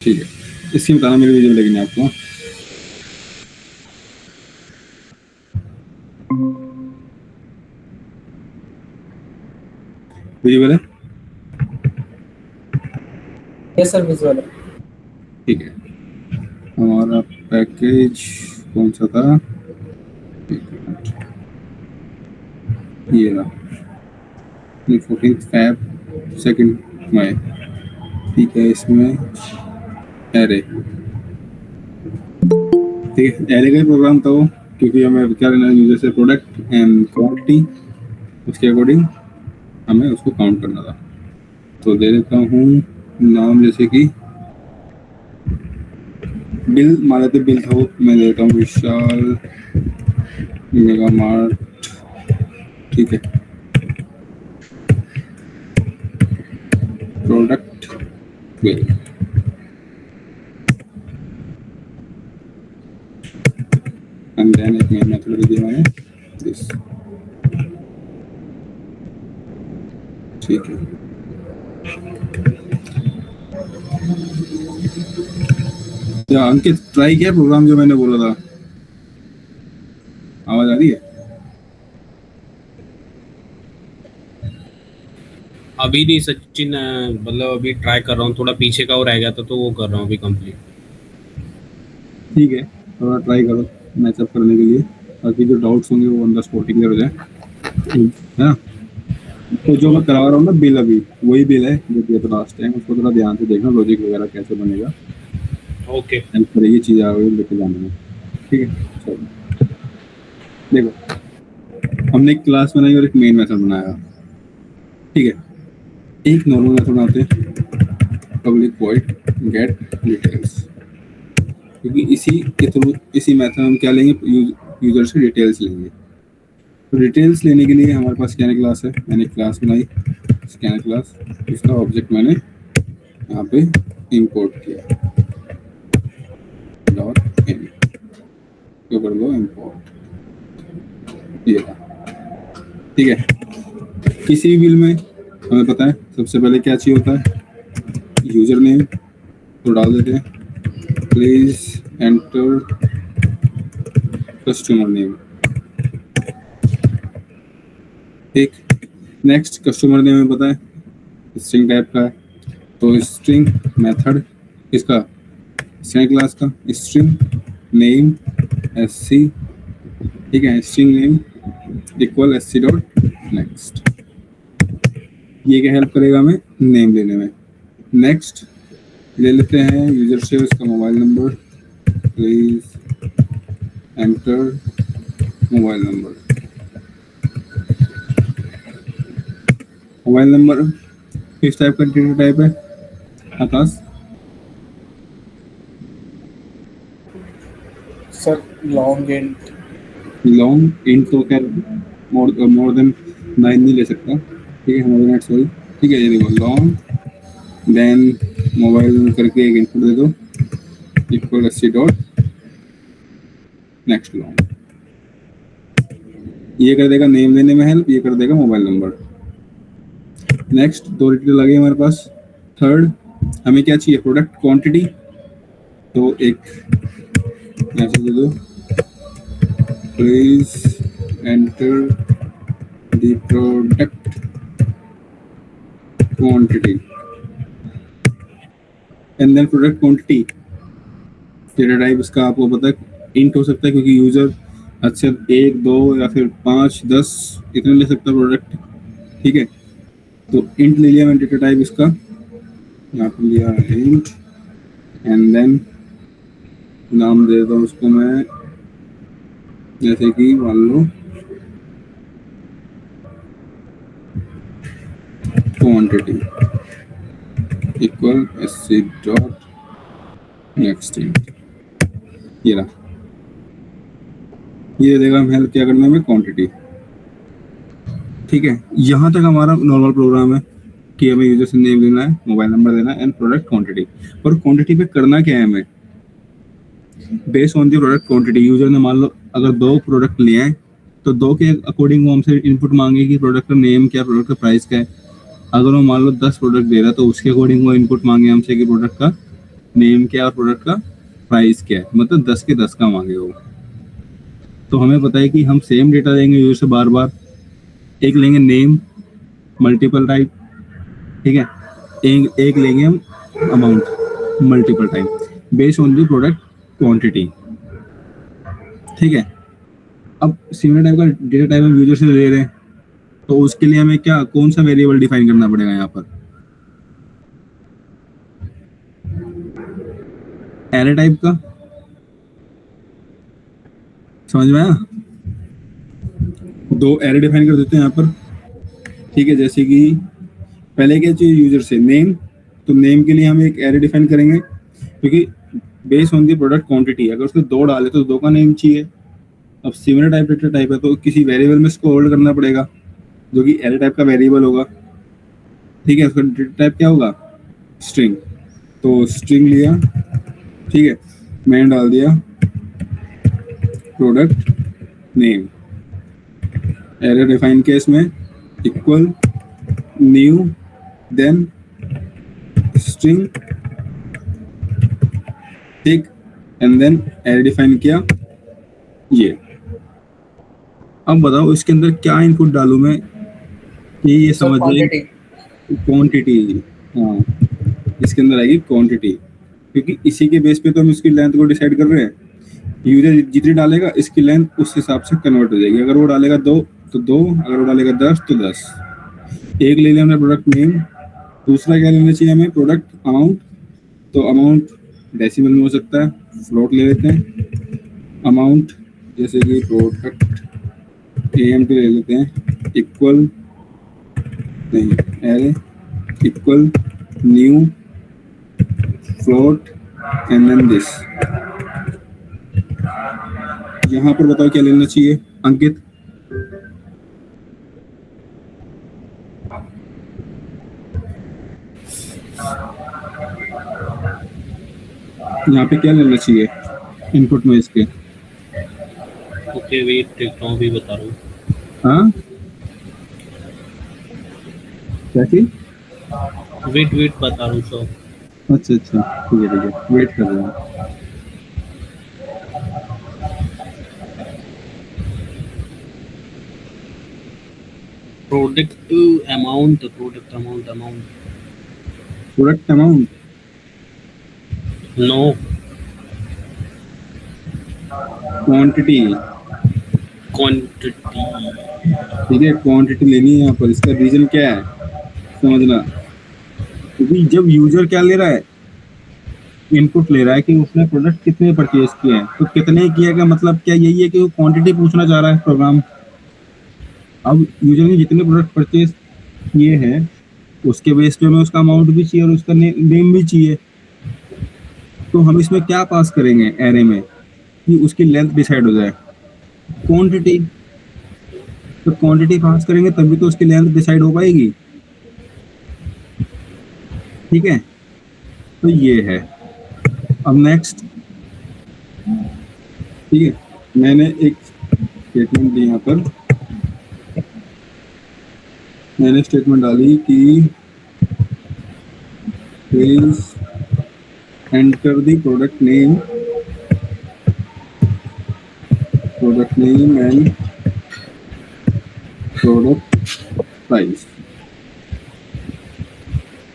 ठीक है, इसकी बताना मेरी वीडियो लगेगी आपको। विजुअल है? यस सर, विजुअल है। ठीक है, हमारा पैकेज कौन सा था? ये रहा, 14 फैब 2 मई। ठीक है, इसमें एरे, ठीक है, एरे का ही प्रोग्राम था वो, क्योंकि हमें क्या लेना है यूजर से प्रोडक्ट एंड क्वांटिटी, उसके अकॉर्डिंग हमें उसको काउंट करना था। तो दे देता हूँ नाम, जैसे कि बिल, मान लेते बिल था वो, मैं दे देता हूँ विशाल मेगा मार्ट। ठीक है, प्रोडक्ट बिल, एंड देन एक मेन मेथड भी दिया मैंने दिस। ठीक है, क्या अंकित ट्राई किया प्रोग्राम जो मैंने बोला था? आवाज आ रही है? अभी नहीं सचिन, मतलब अभी ट्राई कर रहा हूँ, थोड़ा पीछे का और रह गया था तो वो कर रहा हूँ अभी कंप्लीट। ठीक है, थोड़ा ट्राई करो मैचअप करने के लिए, ताकि जो डाउट्स होंगे वो ऑन द स्पॉट क्लियर हो जाए, है ना? तो जो मैं करवा रहा हूँ ना बिल, अभी वही बिल है जो दिया था लास्ट टाइम, उसको थोड़ा ध्यान से देखना, लॉजिक वगैरह कैसे बनेगा, ओके, हेल्प करेगी चीज़ आगे लेके जाने में। ठीक है, चलो देखो, हमने एक क्लास बनाई और एक मेन मेथड बनाया। ठीक है, एक नॉर्मल मेथड बनाते हैं, पब्लिक वॉइड गेट डिटेल्स, क्योंकि इसी के थ्रू, इसी मेथड हम क्या लेंगे, यूजर से डिटेल्स लेंगे। तो डिटेल्स लेने के लिए हमारे पास स्कैनर क्लास है, मैंने क्लास बनाई स्कैनर क्लास, इसका ऑब्जेक्ट मैंने यहाँ पे इंपोर्ट किया, डॉट इन, तो कर लो इंपोर्ट, ये रहा। ठीक है, किसी भी बिल में हमें पता है सबसे पहले क्या चाहिए होता है, यूजर नेम, तो डाल देते हैं प्लीज एंटर कस्टमर नेम। ठीक, नेक्स्ट कस्टमर नेम हमें पता है स्ट्रिंग टाइप का है, तो स्ट्रिंग मेथड इसका स्ट्रिंग क्लास का स्ट्रिंग नेम एससी, ठीक है, string name equal SC dot next, ये क्या हेल्प करेगा हमें नेम लेने में। नेक्स्ट ले लेते हैं यूजर से उसका mobile number, please enter mobile number. Mobile number किस टाइप का डेटा टाइप है Akash? Sir long and. Long int तो क्या मोर देन 9 नहीं ले सकता, ठीक है, मोर देन सॉरी। ठीक है, ये देखो लॉन्ग देन मोबाइल करके एक इनपुट दे दो equal SC dot next long, ये कर देगा नेम लेने में हेल्प, ये कर देगा मोबाइल नंबर। नेक्स्ट दो डिटेल आ गई हमारे पास। थर्ड हमें क्या चाहिए, प्रोडक्ट क्वांटिटी, तो एक मैसेज दे दो please enter the product quantity, and then product quantity data type इसका आपको पता है इंट हो सकता है, क्योंकि यूजर अच्छा 1 2 या फिर 5 10 इतने ले सकता है प्रोडक्ट। ठीक है, तो इंट ले लिया मैंने डेटा टाइप इसका, यहाँ पर लिया इंट, एंड देन नाम दे देता हूँ उसको मैं, जैसे कि मान लो quantity equal SC dot next int, ये रहा, ये देगा हम हेल्प क्या करने में, क्वांटिटी। ठीक है, यहाँ तक हमारा नॉर्मल प्रोग्राम है कि हमें यूजर से नेम लेना है, मोबाइल नंबर देना है एंड प्रोडक्ट क्वांटिटी। और क्वांटिटी पे करना क्या है हमें, based on the product quantity, user ने मान लो अगर 2 प्रोडक्ट लिए हैं तो 2 के अकॉर्डिंग वो हमसे इनपुट मांगे कि प्रोडक्ट का नेम क्या, प्रोडक्ट का प्राइस क्या है। अगर वो मान लो 10 प्रोडक्ट दे रहा है तो उसके अकॉर्डिंग वो इनपुट मांगे हमसे कि प्रोडक्ट का नेम क्या है और प्रोडक्ट का प्राइस क्या है, मतलब 10 के 10 का मांगे वो। तो हमें पता है कि हम सेम डेटा लेंगे यूजर से बार बार, एक लेंगे नेम मल्टीपल टाइप, ठीक है, एक लेंगे हम amount multiple time based on the product quantity, ठीक है। अब सिमिलर टाइप का डेटा टाइप हम यूजर से ले रहे हैं, तो उसके लिए हमें क्या कौन सा वेरिएबल डिफाइन करना पड़ेगा यहाँ पर, एरे टाइप का, समझ में आया। दो एरे डिफाइन कर देते हैं यहाँ पर, ठीक है। जैसे कि पहले क्या चाहिए यूजर से, नेम, तो नेम के लिए हम एक एरे डिफाइन करेंगे क्योंकि based on the product quantity, अगर उसको 2 डाले तो 2 का नेम चाहिए। अब सिमिलर टाइप डेटा टाइप है तो किसी वेरिएबल में इसको होल्ड करना पड़ेगा जो कि एरे टाइप का वेरिएबल होगा, ठीक है। उसका डेटा टाइप क्या होगा, स्ट्रिंग, तो स्ट्रिंग लिया, ठीक है, मैंने डाल दिया product name, array define case में इक्वल न्यू देन स्ट्रिंग, ठीक, एंड देन एरे डिफाइन किया ये। अब बताओ इसके अंदर क्या इनपुट डालूं मैं कि ये सर समझ जाए, क्वांटिटी। क्वांटिटी, हाँ इसके अंदर आएगी क्वांटिटी, क्योंकि इसी के बेस पे तो हम इसकी लेंथ को डिसाइड कर रहे हैं। यूजर जितनी डालेगा इसकी लेंथ उस हिसाब से कन्वर्ट हो जाएगी। अगर वो डालेगा 2 तो 2, अगर वो डालेगा 10 तो 10। एक ले लिया हमने प्रोडक्ट नेम, दूसरा क्या लेना चाहिए हमें, प्रोडक्ट अमाउंट, तो अमाउंट डेसिमल में हो सकता है, फ्लोट ले लेते हैं अमाउंट, जैसे कि प्रोडक्ट AMP ले लेते हैं, इक्वल नहीं array equal new float and then this. यहाँ पर बताओ क्या लेना चाहिए अंकित, यहाँ पे क्या लेना चाहिए इनपुट में इसके, ओके वेट देखता हूँ, अभी बता रहा हूँ। हाँ क्या चीज, वेट बता रहा हूँ सर। अच्छा ठीक है वेट कर रहे हैं। Product amount product amount no, quantity, quantity, ठीक है क्वांटिटी लेनी है यहाँ पर। इसका रीजन क्या है समझना, क्योंकि जब यूजर क्या ले रहा है, इनपुट ले रहा है कि उसने प्रोडक्ट कितने परचेज किए हैं, तो कितने किए का मतलब क्या यही है कि वो क्वांटिटी पूछना चाह रहा है प्रोग्राम। अब यूजर ने जितने प्रोडक्ट परचेज किए हैं उसके बेस पे हमें उसका अमाउंट भी चाहिए और उसका नेम भी चाहिए। तो हम इसमें क्या पास करेंगे एरे में कि उसकी लेंथ डिसाइड हो जाए, क्वांटिटी, तो क्वांटिटी पास करेंगे तभी तो उसकी लेंथ डिसाइड हो पाएगी, ठीक है। तो ये है। अब नेक्स्ट, ठीक है, मैंने एक स्टेटमेंट दी यहाँ पर, मैंने स्टेटमेंट डाली कि please enter the product name and product price,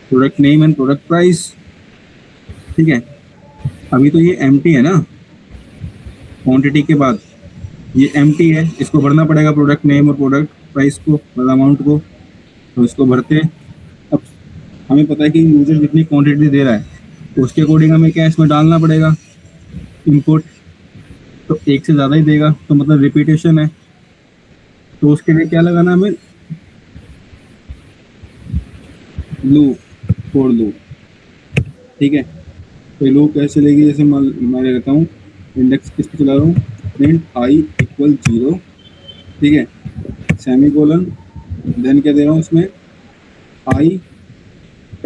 product name and product price, ठीक है। अभी तो ये एम्प्टी है ना, क्वांटिटी के बाद ये एम्प्टी है, इसको भरना पड़ेगा प्रोडक्ट नेम और प्रोडक्ट प्राइस को, मतलब अमाउंट को, तो इसको भरते हैं। अब हमें पता है कि यूजर जितनी क्वांटिटी दे रहा है उसके अकॉर्डिंग हमें क्या इसमें डालना पड़ेगा इनपुट, तो एक से ज़्यादा ही देगा तो मतलब रिपीटेशन है, तो उसके लिए क्या लगाना हमें, लूप, फॉर लूप, ठीक है। तो लूप कैसे लेगी, जैसे मैं ले लेता हूँ इंडेक्स किस पे चला रहा हूँ, प्रिंट आई इक्वल 0, ठीक है, सेमी कोलन, देन क्या दे रहा हूँ उसमें, आई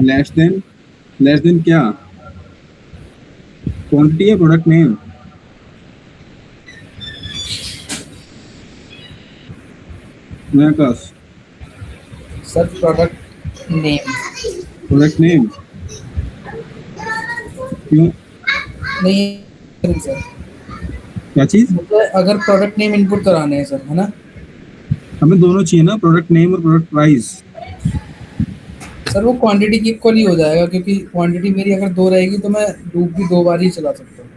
लेस देन क्या, क्वांटिटी है प्रोडक्ट नेम, मेरे पास sir product name. Product name, क्यों? नहीं सर, क्या चीज? मुझे अगर प्रोडक्ट नेम इनपुट कराने हैं सर, है ना हमें दोनों चाहिए ना, प्रोडक्ट नेम और प्रोडक्ट प्राइस। सर, वो क्वांटिटी की इक्वल ही हो जाएगा, क्योंकि क्वांटिटी मेरी अगर 2 रहेगी तो मैं लूप भी 2 बार ही चला सकता हूँ।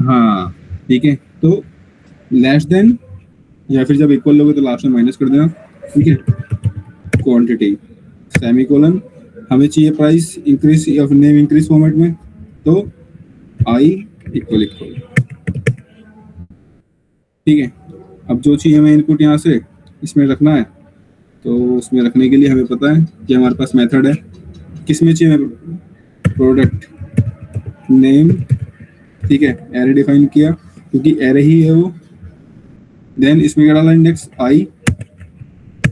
हाँ ठीक है, तो लेस देन या फिर जब इक्वल लोगे तो लास्ट में माइनस कर देना, ठीक है। क्वांटिटी सेमी कोलन, हमें चाहिए प्राइस इंक्रीज या फिर नेम इंक्रीज फॉर्मेट में, तो आई इक्वल इक्वल, ठीक है। अब जो चीज़ हमें इनपुट यहाँ से इसमें रखना है, तो उसमें रखने के लिए हमें पता है कि हमारे पास मेथड है। किस में चाहिए? प्रोडक्ट नेम, ठीक है, एरे डिफाइन किया क्योंकि एरे ही है वो। देन इसमें क्या डाला? Index I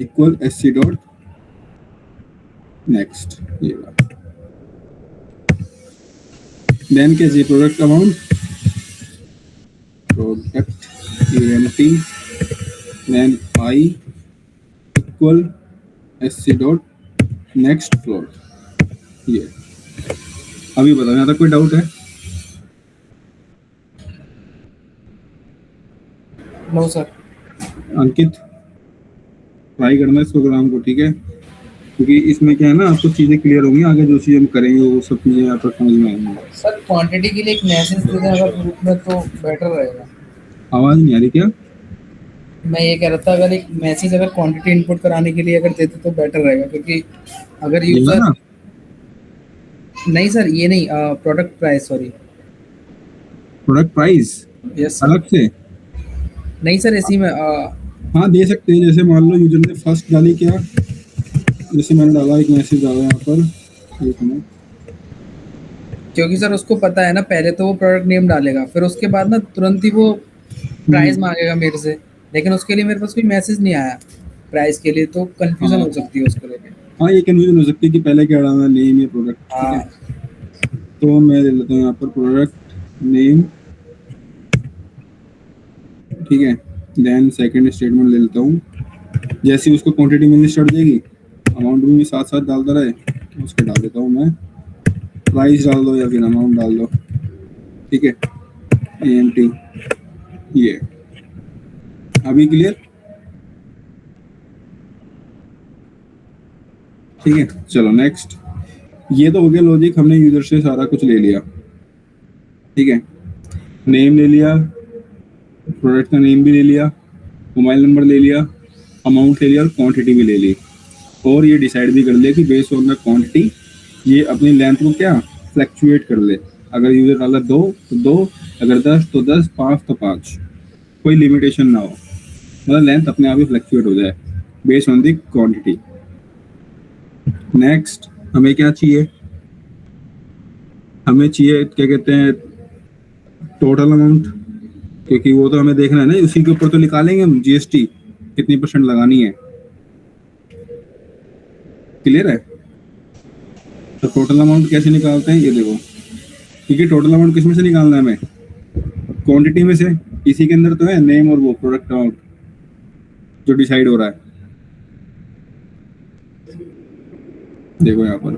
equal S C dot next, ये बात। देन क्या चाहिए? Product amount, product AMT, then I equal S C dot next float. ये अभी बताओ, यहाँ तक कोई डाउट है? No sir. अंकित ट्राई करना इस प्रोग्राम को, ठीक है, क्योंकि इसमें क्या है ना, आपको चीज़ें क्लियर होंगी, आगे जो चीज़ हम करेंगे वो सब चीज़ें यहाँ पर समझ में आएंगी। सर, क्वांटिटी के लिए एक मैसेज दे दें अगर ग्रुप में तो बेटर रहेगा। आवाज़ नहीं आ रही क्या? मैं ये कह रहा था, अगर एक मैसेज अगर क्वांटिटी इनपुट कराने के लिए अगर देते तो बेटर रहेगा, क्योंकि अगर ये यूजर ना नहीं सर, ये नहीं, product price, sorry. Product price yes अलग सर। से, नहीं सर, इसी में हाँ दे सकते हैं। जैसे मान लो यूजर ने फर्स्ट डाली क्या, जैसे मैंने डाला एक मैसेज डाला यहाँ पर, एक मिनट, क्योंकि सर उसको पता है ना, पहले तो वो प्रोडक्ट नेम डालेगा, फिर उसके बाद ना तुरंत ही वो प्राइस मांगेगा मेरे से, लेकिन उसके लिए मेरे पास कोई मैसेज नहीं आया प्राइस के लिए, तो कंफ्यूजन हो सकती है उसको लेके। हाँ ये कन्फ्यूजन हो सकती है कि पहले क्या डालना, नेम या प्रोडक्ट, ठीक है। हाँ तो मैं ले लेता हूँ यहाँ पर प्रोडक्ट नेम, ठीक है। देन सेकंड स्टेटमेंट ले लेता हूँ, जैसे ही उसको क्वांटिटी मिलनी स्टार्ट जाएगी, अमाउंट भी साथ साथ डालता रहे, उसको डाल देता हूँ मैं, प्राइस डाल दो या फिर अमाउंट डाल दो, ठीक है। AMT, ये अभी क्लियर, ठीक है। चलो नेक्स्ट, ये तो हो गया लॉजिक, हमने यूजर से सारा कुछ ले लिया, ठीक है। नेम ले लिया, प्रोडक्ट का नेम भी ले लिया, मोबाइल नंबर ले लिया, अमाउंट ले लिया और क्वांटिटी भी ले ली, और ये डिसाइड भी कर लिया कि बेस्ड ऑन द क्वांटिटी ये अपनी लेंथ को क्या फ्लैक्चुएट कर ले। अगर यूजर डाला 2 तो 2, अगर 10 तो 10, 5 तो 5, कोई लिमिटेशन ना हो, मतलब लेंथ अपने आप ही फ्लैक्चुएट हो जाए based on the quantity. Next हमें क्या चाहिए? हमें चाहिए क्या कहते हैं, टोटल अमाउंट, क्योंकि वो तो हमें देखना है ना, उसी के ऊपर तो निकालेंगे हम GST कितनी % लगानी है। क्लियर है? तो टोटल अमाउंट कैसे निकालते हैं ये देखो, क्योंकि टोटल अमाउंट किस में से निकालना है हमें? क्वांटिटी में से। इसी के अंदर तो है नेम और वो प्रोडक्ट अमाउंट जो डिसाइड हो रहा है। देखो यहाँ पर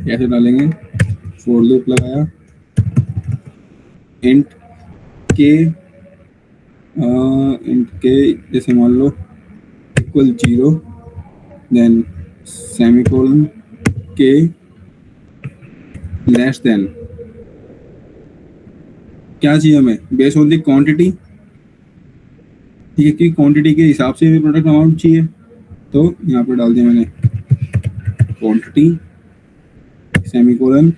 कैसे डालेंगे, फॉर लूप लगाया, इंट के जैसे मान लो इक्वल 0, देन सेमीकोलन के लेस देन, क्या चाहिए हमें? बेस्ड ऑन द क्वांटिटी, ठीक है, कि क्वांटिटी के हिसाब से भी प्रोडक्ट अमाउंट चाहिए, तो यहाँ पर डाल दिया मैंने क्वांटिटी सेमीकोलन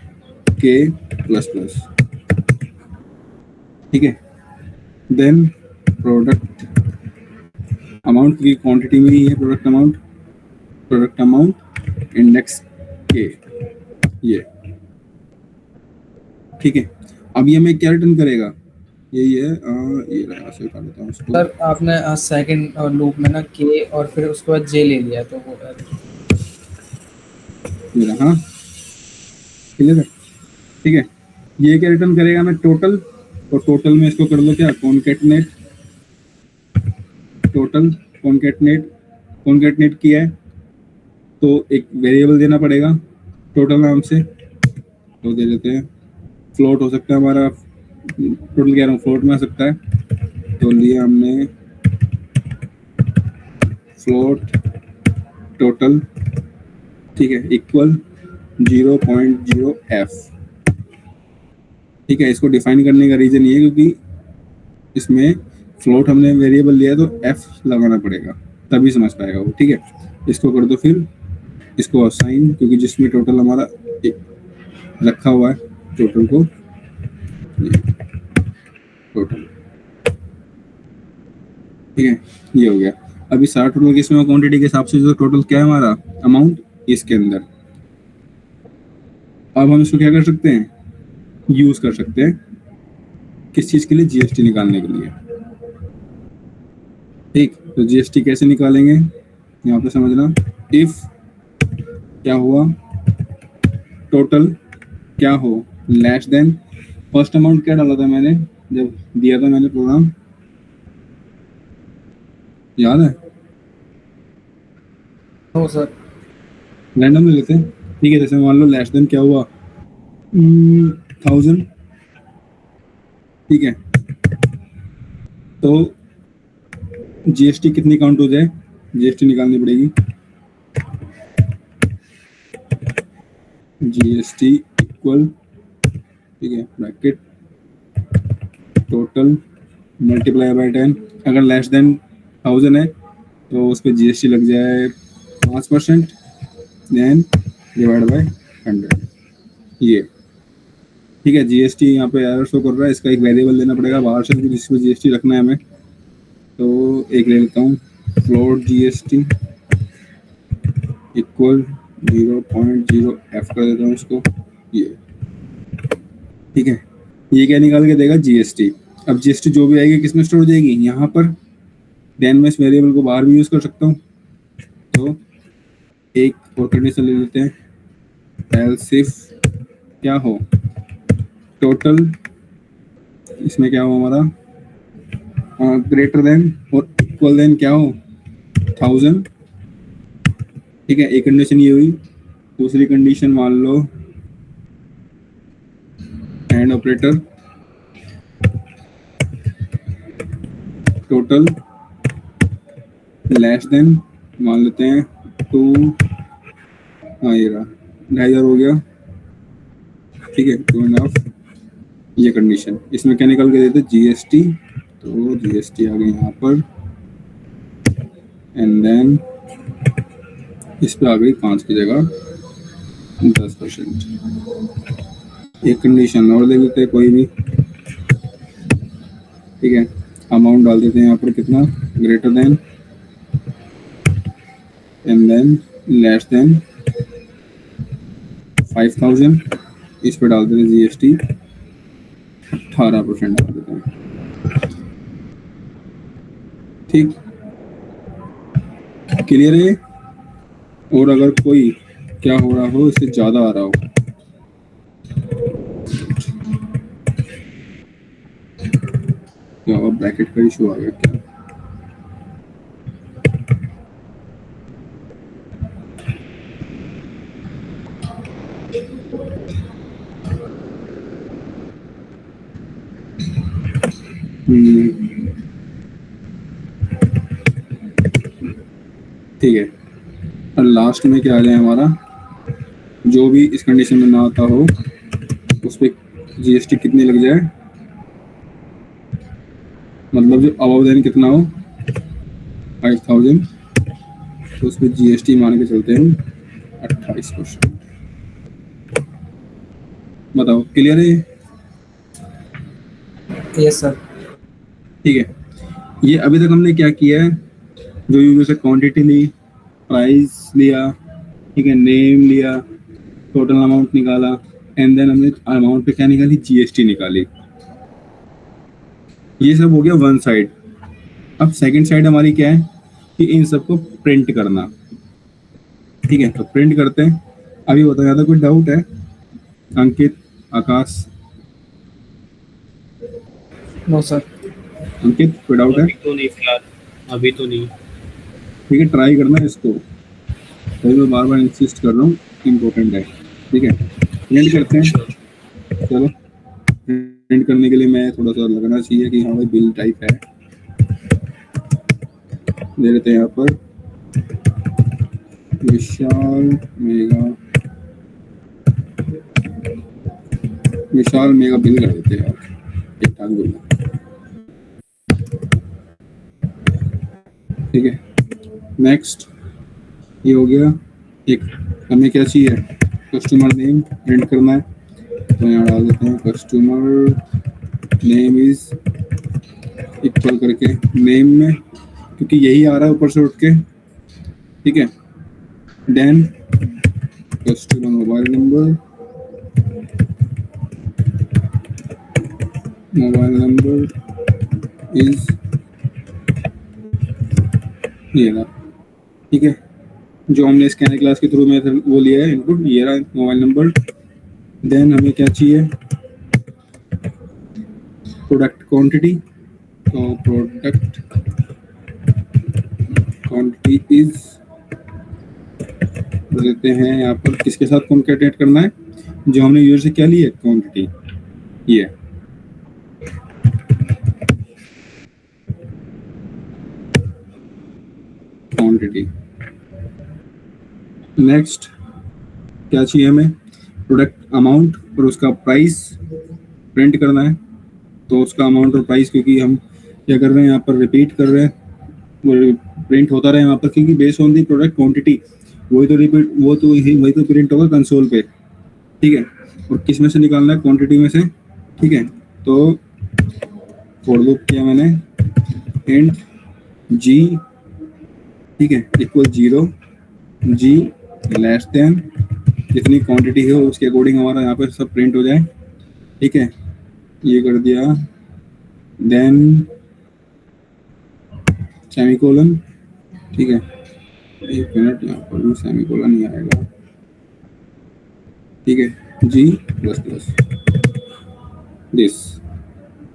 के प्लस प्लस, ठीक है। देन प्रोडक्ट अमाउंट की क्वांटिटी में ही है प्रोडक्ट अमाउंट इंडेक्स के, ये ठीक है। अब ये हमें क्या रिटर्न करेगा? यही है, ये रहा, ऐसे कर देता हूँ इसको। सर, आपने सेकंड लूप में ना के और फिर उसके बाद जे ले लिया, तो वो ये रहा, क्लियर है, ठीक है। ये क्या रिटर्न करेगा हमें? टोटल, और टोटल में इसको कर लो क्या, कॉन्केटनेट, टोटल कॉन्केटनेट किया है तो एक वेरिएबल देना पड़ेगा टोटल नाम से, तो दे देते हैं फ्लोट हो सकता है हमारा, टोटल कह रहा हूँ, फ्लोट में आ सकता है। तो लिया हमने फ्लोट टोटल, ठीक है, इक्वल 0.0f। ठीक है, इसको डिफाइन करने का रीजन ये है क्योंकि इसमें फ्लोट हमने वेरिएबल लिया है तो f लगाना पड़ेगा, तभी समझ पाएगा वो। ठीक है, इसको कर दो फिर, इसको असाइन, क्योंकि जिसमें टोटल हमारा रखा हुआ है टोटल को, टोटल, ठीक है, ये हो गया। अभी सारा टोटल किसमें, क्वांटिटी के हिसाब से जो टोटल क्या है हमारा अमाउंट इसके अंदर। अब हम इसको क्या कर सकते हैं, यूज कर सकते हैं किस चीज के लिए, जीएसटी निकालने के लिए। ठीक, तो जीएसटी कैसे निकालेंगे यहाँ पे समझना। इफ क्या हुआ, टोटल क्या हो लेस देन, फर्स्ट अमाउंट क्या डाला था मैंने जब दिया था मैंने प्रोग्राम, याद है? No sir. रैंडम ले लेते हैं। ठीक है, जैसे मान लो लेस देन क्या हुआ, 1000। ठीक है, तो जीएसटी कितनी काउंट हो जाए, जीएसटी निकालनी पड़ेगी। जीएसटी इक्वल, ठीक है, ब्रैकेट टोटल मल्टीप्लाई बाय 10। अगर लेस देन 1000 है तो उस पर जीएसटी लग जाए 5%, देन डिवाइड बाय 100। ये ठीक है, जीएसटी यहाँ पे एरर शो कर रहा है, इसका एक वेरिएबल देना पड़ेगा बाहर से जिसमें जीएसटी रखना है हमें। तो एक ले लेता हूँ, फ्लोट जीएसटी इक्वल 0.0f कर देता हूँ इसको, ये ठीक है। ये क्या निकाल के देगा, जीएसटी। अब जीएसटी जो भी आएगी किसमें स्टोर हो जाएगी, यहाँ पर। देन मैं इस वेरिएबल को बाहर भी यूज कर सकता हूँ। तो एक और कंडीशन ले लेते हैं, एल्स इफ क्या हो, टोटल इसमें क्या हो हमारा, ग्रेटर देन और इक्वल देन क्या हो, 1000। ठीक है, एक कंडीशन ये हुई। दूसरी कंडीशन मान लो and operator, total less than मान लेते हैं 2, हाँ ये रहा 2500 हो गया। ठीक है, 2.5, ये कंडीशन। इसमें क्या निकल के देते, जीएसटी। तो जीएसटी आ गई यहाँ पर, एंड देन इस पे आ गई 5 की जगह 10%। एक कंडीशन और दे देते हैं कोई भी, ठीक है, अमाउंट डाल देते हैं यहाँ पर कितना, greater than and than less than 5000। इस पे डाल देते हैं जीएसटी 18% डाल देते हैं। ठीक, क्लियर है। और अगर कोई क्या हो रहा हो, इससे ज्यादा आ रहा हो, क्या ब्रैकेट का इशू आ गया क्या, ठीक है। और लास्ट में क्या आ जाए हमारा, जो भी इस कंडीशन में ना आता हो उस पर जीएसटी कितनी लग जाए, मतलब जो अबव देन कितना हो 5000, तो उस पर जीएसटी मान के चलते हैं 28%। बताओ, क्लियर है? Yes sir. ठीक है, ये अभी तक हमने क्या किया है, जो यूजर से क्वांटिटी ली, प्राइस लिया, ठीक है, नेम लिया, टोटल अमाउंट निकाला, एंड देन हमने अमाउंट पे क्या निकाली, जीएसटी निकाली। ये सब हो गया वन साइड। अब सेकंड साइड हमारी क्या है कि इन सबको प्रिंट करना। ठीक है, तो प्रिंट करते हैं। अभी बताया जाता, कोई डाउट है? अंकित, आकाश, नो सर। अंकित कोई डाउट है? अभी तो नहीं फिलहाल, अभी तो नहीं। ठीक है, ट्राई करना इसको, तो मैं बार बार इंसिस्ट कर रहा हूँ, इम्पोर्टेंट है। ठीक है, एंड करते हैं, चलो। प्रिंट करने के लिए मैं थोड़ा सा लगना चाहिए कि हाँ भाई बिल टाइप है, दे देते हैं यहाँ पर विशाल मेगा बिल कर देते हैं यार, ठीक ठाक बिल। ठीक है, नेक्स्ट ये हो गया। एक हमें क्या चाहिए, कस्टमर नेम प्रिंट करना है, तो यहाँ डाल देते हैं कस्टमर नेम इज इक्वल करके नेम में, क्योंकि यही आ रहा है ऊपर से उठ के। ठीक है, then customer mobile number is ये रहा। ठीक है, जो हमने स्कैनर क्लास के थ्रू में वो लिया है इनपुट, ये रहा मोबाइल नंबर। देन हमें क्या चाहिए, प्रोडक्ट क्वांटिटी, तो प्रोडक्ट क्वांटिटी इज देते हैं यहाँ पर किसके साथ कॉन्कैटिनेट करना है, जो हमने यूजर से क्या लिया क्वांटिटी, ये क्वांटिटी। नेक्स्ट क्या चाहिए हमें, प्रोडक्ट अमाउंट और उसका प्राइस प्रिंट करना है, तो उसका अमाउंट और प्राइस, क्योंकि हम क्या कर रहे हैं यहाँ पर रिपीट कर रहे हैं, वो प्रिंट होता रहे यहाँ पर, क्योंकि based on the product quantity वही तो रिपीट वही तो प्रिंट होगा कंसोल पे। ठीक है, और किस में से निकालना है, क्वांटिटी में से। ठीक है, तो फॉर लूप किया मैंने, इंट जी, ठीक है, इक्वल 0, जी लेस देन जितनी क्वांटिटी है उसके अकॉर्डिंग हमारा यहाँ पे सब प्रिंट हो जाए। ठीक है, ये कर दिया, देन सेमीकोलन। ठीक है, एक मिनट, यहाँ पर भी सेमीकोलन ही आएगा। ठीक है, जी प्लस प्लस दिस,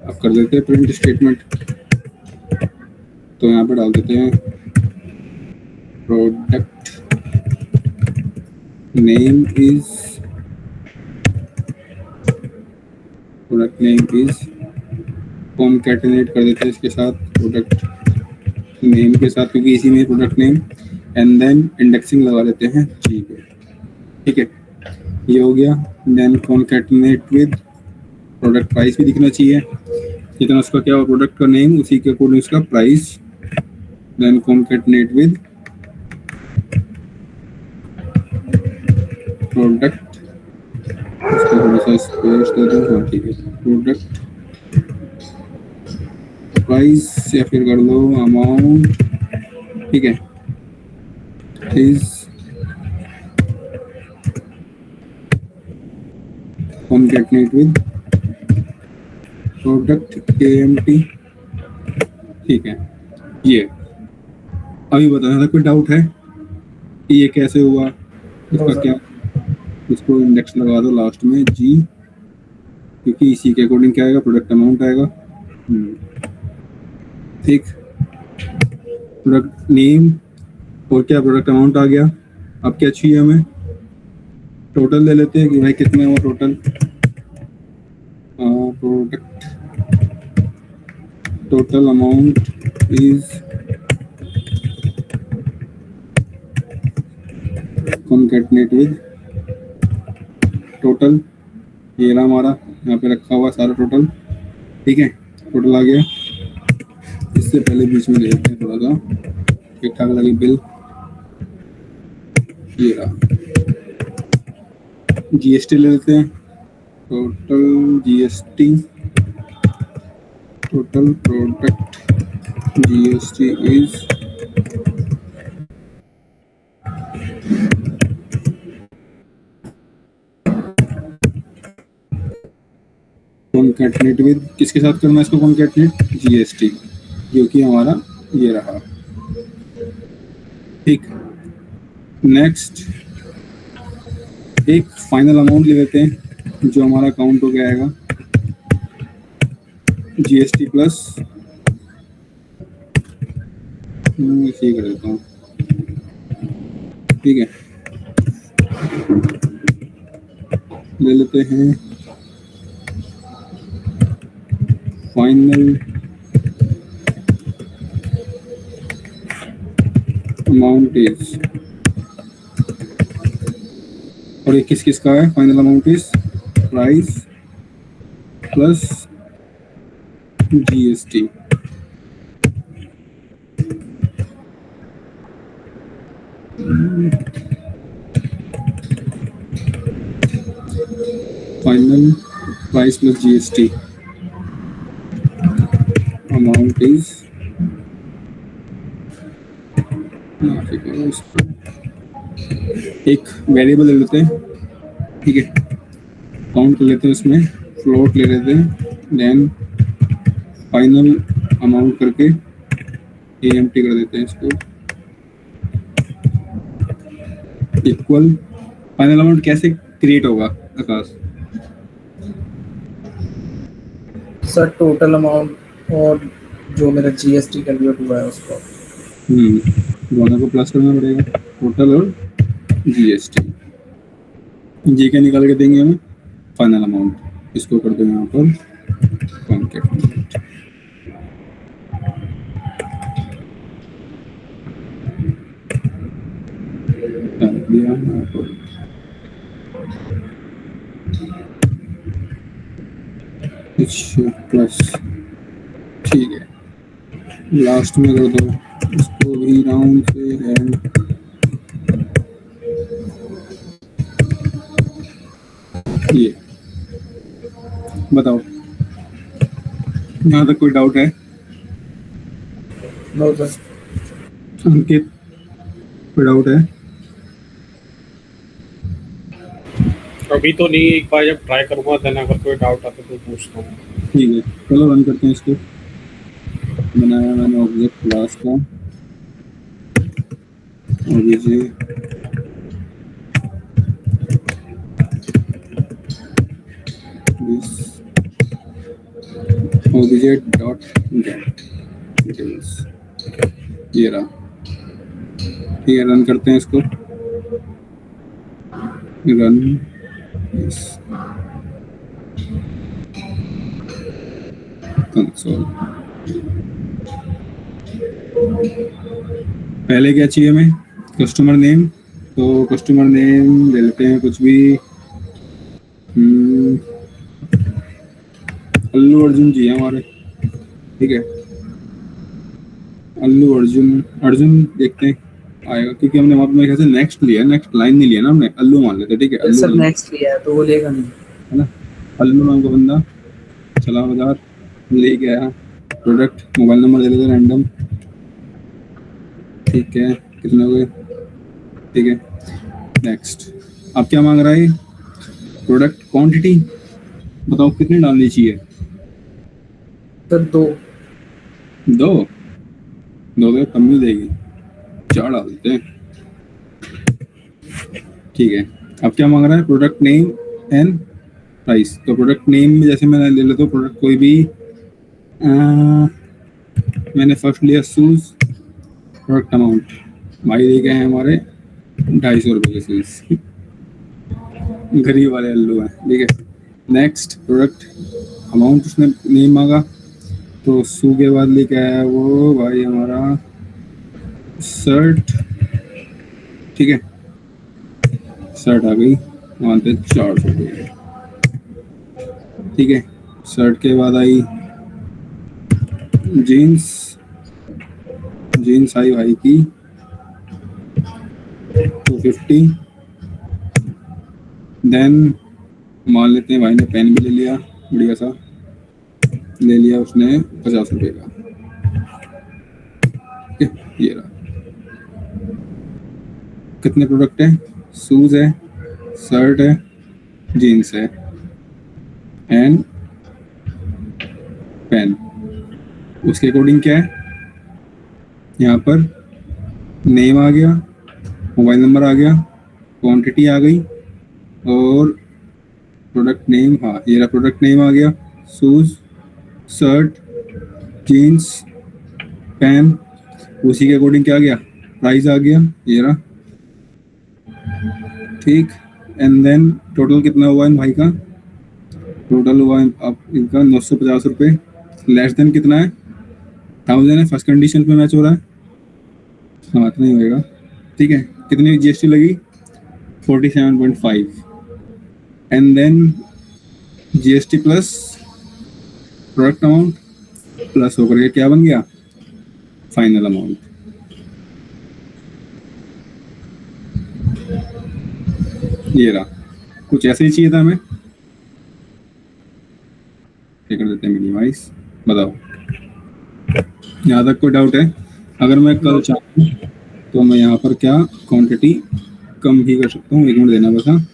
अब कर देते हैं प्रिंट स्टेटमेंट। तो यहाँ पे डाल देते हैं प्रोडक्ट नेम इज कॉन्कैटिनेट कर देते हैं इसके साथ, प्रोडक्ट नेम के साथ, क्योंकि इसी में product name, and then indexing लगा देते हैं जी पे। ठीक है, ये हो गया। Then concatenate with product price भी दिखना चाहिए, लेकिन उसका क्या हो, प्रोडक्ट का नेम उसी के अकॉर्डिंग उसका price. Then concatenate with product, इसको थोड़ा सा स्पेस दे दो, हाँ ठीक है, प्रोडक्ट प्राइस या फिर कर लो अमाउंट। ठीक है, is concatenate with product KMT। ठीक है, ये अभी बताना था, कोई डाउट है कि ये कैसे हुआ, इसका क्या, इसको इंडेक्स लगा दो लास्ट में जी, क्योंकि इसी के अकॉर्डिंग क्या आएगा, प्रोडक्ट अमाउंट आएगा। ठीक, प्रोडक्ट नेम और क्या, प्रोडक्ट अमाउंट आ गया। अब क्या चाहिए हमें, टोटल ले लेते हैं कि भाई कितने हुआ total, product total amount is concatenate with total, ये रहा हमारा यहाँ पे रखा हुआ सारा टोटल। ठीक है, टोटल आ गया। इससे पहले बीच में ले लेते हैं थोड़ा सा ठीक ठाक लगे बिल, ये रहा GST ले लेते हैं, total GST, total product GST is concatenate with, किसके साथ करना है इसको कॉन्कैटिनेट, GST, जो कि हमारा ये रहा। ठीक, नेक्स्ट एक फाइनल अमाउंट ले लेते हैं जो हमारा काउंट हो गया आएगा GST प्लस, इसे कर देता हूँ। ठीक है, ले लेते हैं फाइनल अमाउंट इज, और ये किस किस का है? Final amount is price plus GST. Final price plus GST amount is, एक वेरिएबल ले लेते हैं, ठीक है, काउंट कर लेते हैं, उसमें फ्लोट ले लेते हैं, देन फाइनल अमाउंट करके एएमटी कर देते हैं इसको, इक्वल फाइनल अमाउंट कैसे क्रिएट होगा आकाश? सर टोटल अमाउंट और जो मेरा जीएसटी कैलकुलेट हुआ है उसको दोनों को प्लस करना पड़ेगा, टोटल और जीएसटी। जी के निकाल के देंगे हमें फाइनल अमाउंट, इसको कर दो यहाँ पर कॉन्केट, दिया यहाँ पर प्लस, ठीक है, लास्ट में कर दो इसको भी राउंड से एंड, ये बताओ यहाँ तक कोई डाउट है? No sir. अंकित कोई डाउट है? अभी तो नहीं, एक बार जब ट्राई करूंगा देन अगर कोई डाउट आता तो पूछता हूँ। ठीक है, चलो रन करते हैं इसको। बनाया मैंने ऑब्जेक्ट क्लास का, object object dot gate details, ये रहा, ठीक है, रन करते हैं इसको, रन कंसोल। पहले क्या चाहिए हमें? कस्टमर नेम, तो कस्टमर नेम ले लेते हैं कुछ भी, अल्लू अर्जुन जी है हमारे, ठीक है, अल्लू अर्जुन, अर्जुन देखते हैं आएगा, क्योंकि हमने वहाँ पे मेरे ख्याल से नेक्स्ट लिया, नेक्स्ट लाइन नहीं लिया ना हमने, अल्लू मान लेते, ठीक है, अल्लू सर नेक्स्ट लिया है तो वो लेगा नहीं, है ना। अल्लू नाम का बंदा चला बाजार, लेके आया, प्रोडक्ट मोबाइल नंबर दे देते रैंडम, ठीक है, कितने हो गए, ठीक है, नेक्स्ट। अब क्या मांग रहा है? प्रोडक्ट क्वांटिटी बताओ कितनी डालनी चाहिए? सर दो तो कम नहीं देगी, 4 डाल देते हैं, ठीक है। अब क्या मांग रहा है? प्रोडक्ट नेम एंड प्राइस, तो प्रोडक्ट नेम में जैसे मैंने ले लेता हूँ प्रोडक्ट कोई भी, मैंने फर्स्ट लिया शूज, प्रोडक्ट अमाउंट भाई देखे हैं हमारे 250 रुपये के शूज, गरीब वाले अल्लू हैं, ठीक है। नेक्स्ट प्रोडक्ट अमाउंट उसने नेम मांगा, तो शू के बाद लेके आया वो भाई हमारा शर्ट, ठीक है, शर्ट आ गई, मानते 400 रुपये, ठीक है। शर्ट के बाद आई जीन्स, जीन्स आई भाई की 250, देन मान लेते हैं भाई ने पेन भी ले लिया, बढ़िया सा ले लिया उसने 50 रुपये का, ठीक है, ये रहा। कितने प्रोडक्ट हैं? शूज है, शर्ट है, जीन्स है एंड पेन। उसके अकॉर्डिंग क्या है? यहाँ पर नेम आ गया, मोबाइल नंबर आ गया, क्वांटिटी आ गई और प्रोडक्ट नेम, हाँ ये रहा प्रोडक्ट नेम आ गया, शूज, शर्ट, जीन्स, पेन, उसी के अकॉर्डिंग क्या आ गया? प्राइस आ गया, ये रहा, ठीक। एंड देन टोटल कितना हुआ इन भाई का? टोटल हुआ अब इनका 950 रुपये, लेस देन कितना है, 1000 है, फर्स्ट कंडीशन पे मैच हो रहा है, हाँ इतना ही होएगा, ठीक है। कितनी जीएसटी लगी, 47.5, and then GST plus product amount plus होकर के क्या बन गया, फाइनल अमाउंट। ये रहा, कुछ ऐसे ही चाहिए था हमें, ये कर देते हैं मिनिमाइज। बताओ यहाँ तक कोई डाउट है? अगर मैं कल चाहूँ तो मैं यहाँ पर क्या क्वांटिटी कम भी कर सकता हूँ, 1 मिनट देना बस। हाँ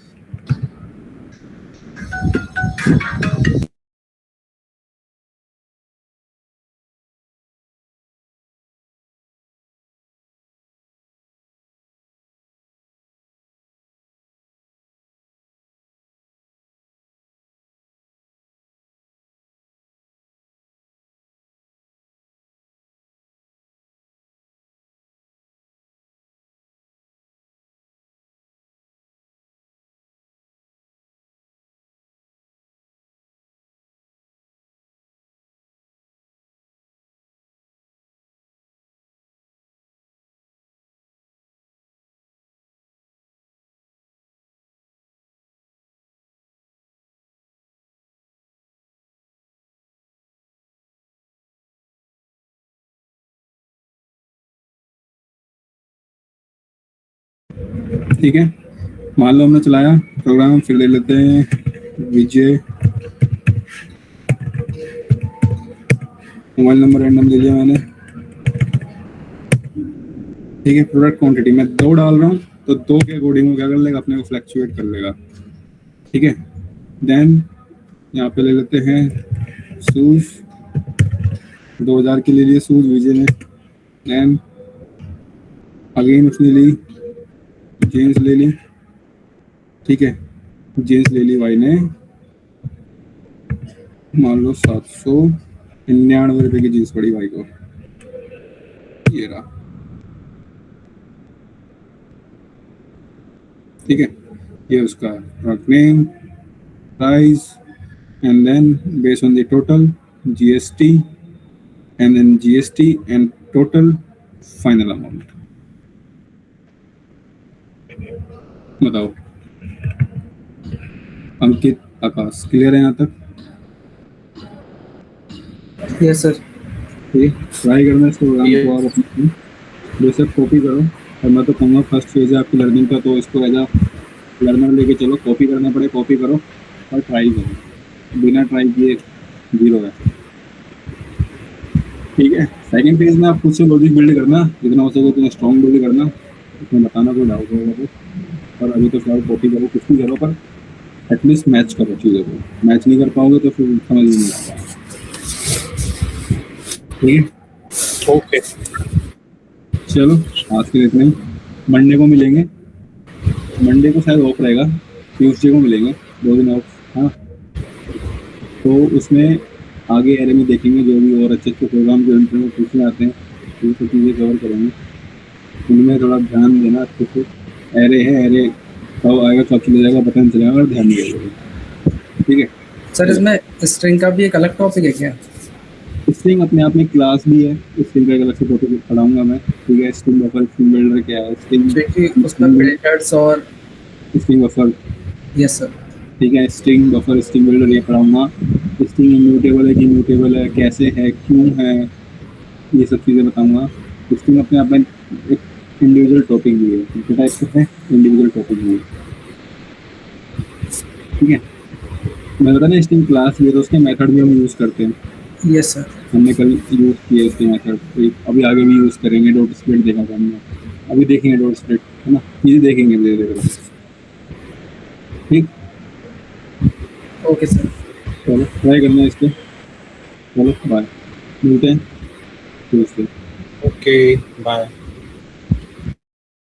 ठीक है, मान लो हमने चलाया प्रोग्राम, फिर ले लेते हैं विजय, मोबाइल नंबर रैंडम ले लिया मैंने, ठीक है। प्रोडक्ट क्वांटिटी मैं 2 डाल रहा हूँ, तो 2 के अकॉर्डिंग वो क्या कर लेगा, अपने को फ्लैक्चुएट कर लेगा, ठीक है। देन यहाँ पे ले लेते हैं शूज, 2000 के ले लिए शूज विजय ने, देन अगेन उसने ली जीन्स ले ली, ठीक है। जीन्स ले ली भाई ने, मान लो 799 रुपए की जीन्स पड़ी भाई को, ये रहा, ठीक है। ये उसका product name, price, and then based on the total GST, and then GST and total final amount. बताओ अंकित, आकाश, क्लियर है यहाँ तक? Yes sir. ठीक, ट्राई करना इस प्रोग्राम को आप अपने बेशक कॉपी करो, और मैं तो कहूँगा फर्स्ट फेज है आपकी लर्निंग का, तो इसको एज आ लर्नर लेके चलो, कॉपी करना पड़े कॉपी करो और ट्राई करो, बिना ट्राई किए 0 है, ठीक है। सेकंड फेज में आप खुद से लॉजिक बिल्ड करना, जितना हो सके उतना स्ट्रॉन्ग बिल्ड करना, उसमें बताना कोई डाउट होगा तो, और अभी तो फिलहाल कॉपी करो, कुछ भी करो, पर एटलीस्ट मैच करो चीज़ों को, मैच नहीं कर पाओगे तो फिर समझ नहीं आता, ठीक है। ओके, चलो आज के लिए इतना ही, मंडे को मिलेंगे, मंडे को शायद ऑफ रहेगा, ट्यूसडे को मिलेंगे, 2 दिन ऑफ, हाँ। तो उसमें आगे एरे में देखेंगे जो भी और अच्छे अच्छे प्रोग्राम जो इंटरनेट पूछने आते हैं, वो सब चीज़ें कवर करेंगे, उनमें थोड़ा ध्यान देना अच्छे से। एरे है, एरे कब आएगा कब चले जाएगा पता नहीं चलेगा, और ध्यान नहीं देगा, ठीक है। सर इसमें स्ट्रिंग का भी एक अलग टॉपिक है क्या? स्ट्रिंग अपने आप में क्लास भी है, स्ट्रिंग का एक अलग से टॉपिक पढ़ाऊंगा मैं, ठीक है। स्ट्रिंग बफर, स्ट्रिंग बिल्डर क्या है, क्योंकि उसमें फिल्टर्स और स्ट्रिंग बफर, यस सर, ठीक है। स्ट्रिंग बफर, स्ट्रिंग बिल्डर ये पढ़ाऊंगा। स्ट्रिंग इम्यूटेबल है कि इम्यूटेबल है, कैसे है, क्यों है, ये सब चीज़ें बताऊंगा। स्ट्रिंग अपने आप में एक इंडिविजुअल टॉपिक भी है, कितने टाइप से है, इंडिविजुअल टॉपिक भी है, ठीक है। मैं बता ना स्ट्रिंग क्लास भी है, तो उसके मेथड भी हम यूज़ करते हैं, यस सर। हमने कल यूज़ किए इसके मेथड, अभी आगे भी यूज़ करेंगे। डॉट स्प्लिट देखा था हमने, अभी देखेंगे डॉट स्प्लिट, है ना, चीज़ें देखेंगे धीरे धीरे, ठीक। ओके सर, चलो ट्राई करना इसको, चलो बाय, मिलते हैं ट्यूसडे। Okay, bye.